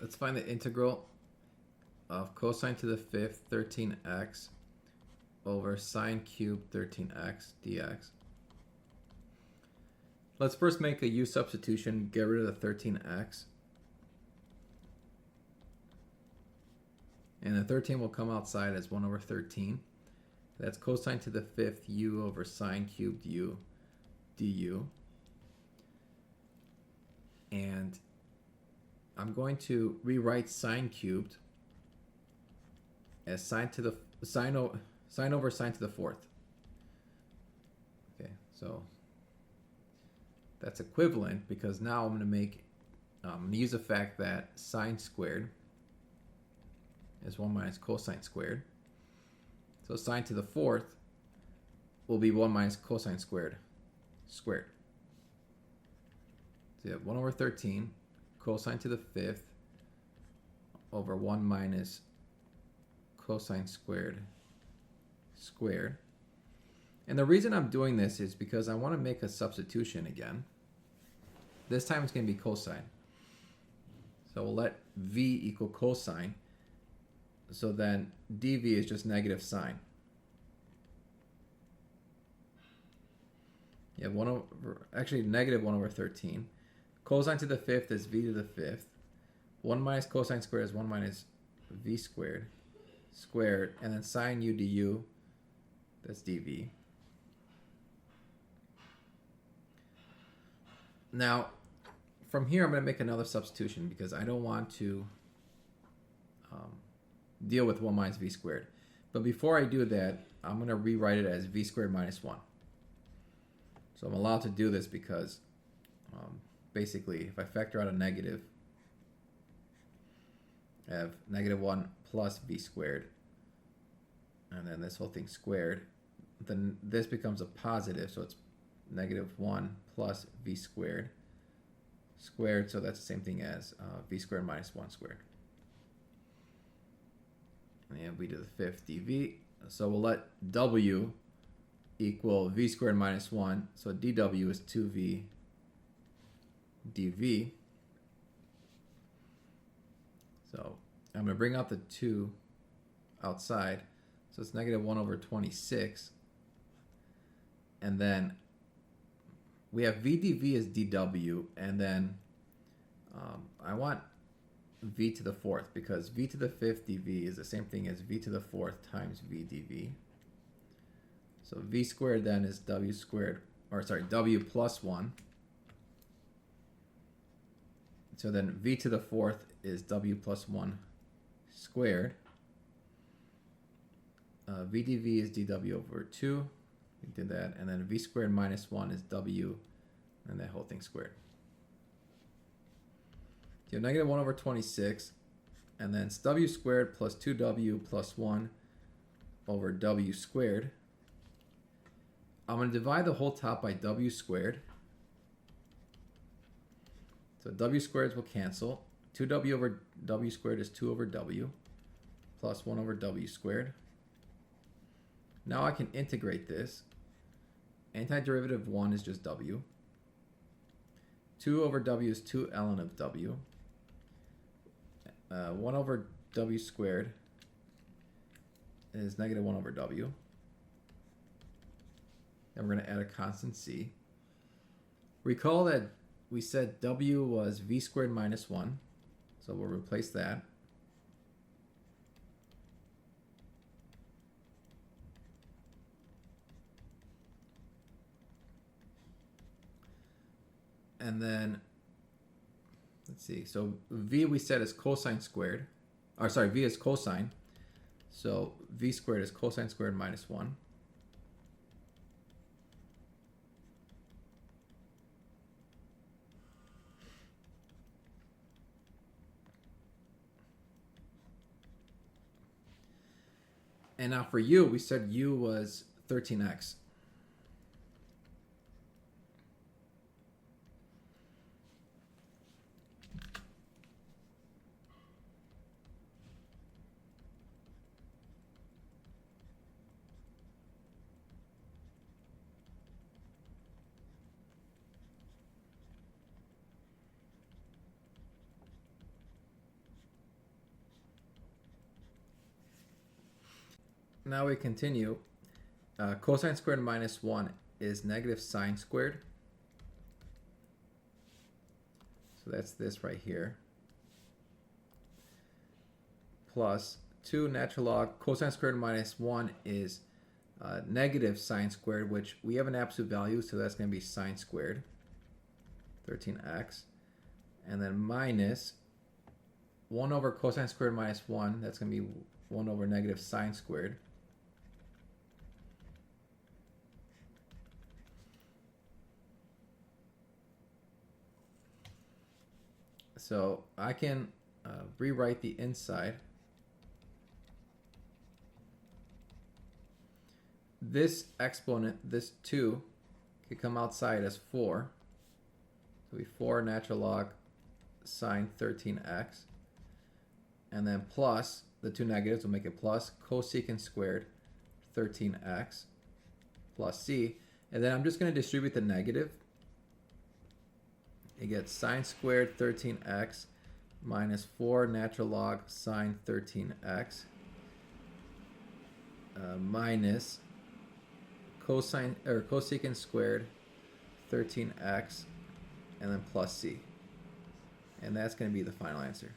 Let's find the integral of cosine to the fifth 13x over sine cubed 13x dx. Let's first make a u substitution, get rid of the 13x. And the 13 will come outside as 1 over 13. That's cosine to the fifth u over sine cubed u du. And I'm going to rewrite sine cubed as sine over sine to the fourth. Okay, so that's equivalent because now I'm going to use the fact that sine squared is 1 minus cosine squared. So sine to the fourth will be 1 minus cosine squared. So you have 1 over 13 cosine to the fifth over 1 minus cosine squared. And the reason I'm doing this is because I want to make a substitution again. This time it's going to be cosine. So we'll let v equal cosine. So then dv is just negative sine. You have negative 1 over 13. Cosine to the fifth is v to the fifth. 1 minus cosine squared is 1 minus v squared. And then sine u du, that's dv. Now, from here I'm going to make another substitution because I don't want to deal with 1 minus v squared. But before I do that, I'm going to rewrite it as v squared minus 1. So I'm allowed to do this because basically if I factor out a negative, I have negative 1 plus v squared, and then this whole thing squared, then this becomes a positive, so it's negative 1 plus v squared, so that's the same thing as v squared minus 1 squared. And v to the fifth dv, so we'll let w equal v squared minus 1, so dw is 2v dv. So I'm going to bring out the 2 outside, so it's negative 1 over 26, and then we have v dv is dw, and then I want v to the fourth because v to the fifth dv is the same thing as v to the fourth times v dv. So v squared then is w squared, w plus 1. So then v to the fourth is w plus 1 squared. V dv is dw over 2. We did that. And then v squared minus 1 is w, and that whole thing squared. So you have negative 1 over 26. And then it's w squared plus 2w plus 1 over w squared. I'm going to divide the whole top by w squared. So w squareds will cancel. 2w over w squared is 2 over w plus 1 over w squared. Now I can integrate this. Antiderivative of 1 is just w. 2 over w is 2 ln of w. 1 over w squared is negative 1 over w. Then we're going to add a constant c. Recall that we said w was v squared minus 1, so we'll replace that. And then, let's see, so v we said is cosine squared, v is cosine, so v squared is cosine squared minus 1. And now for u, we said u was 13x. Now we continue. Cosine squared minus 1 is negative sine squared. So that's this right here. Plus 2 natural log cosine squared minus 1 is negative sine squared, which we have an absolute value, so that's going to be sine squared, 13x. And then minus 1 over cosine squared minus 1, that's going to be 1 over negative sine squared. So I can rewrite the inside. This exponent, this 2, could come outside as 4. So we 4 natural log sine 13x. And then plus, the two negatives will make it plus cosecant squared 13x plus c. And then I'm just going to distribute the negative. You get sine squared 13x minus 4 natural log sine 13x minus cosine or cosecant squared 13x and then plus c. And that's going to be the final answer.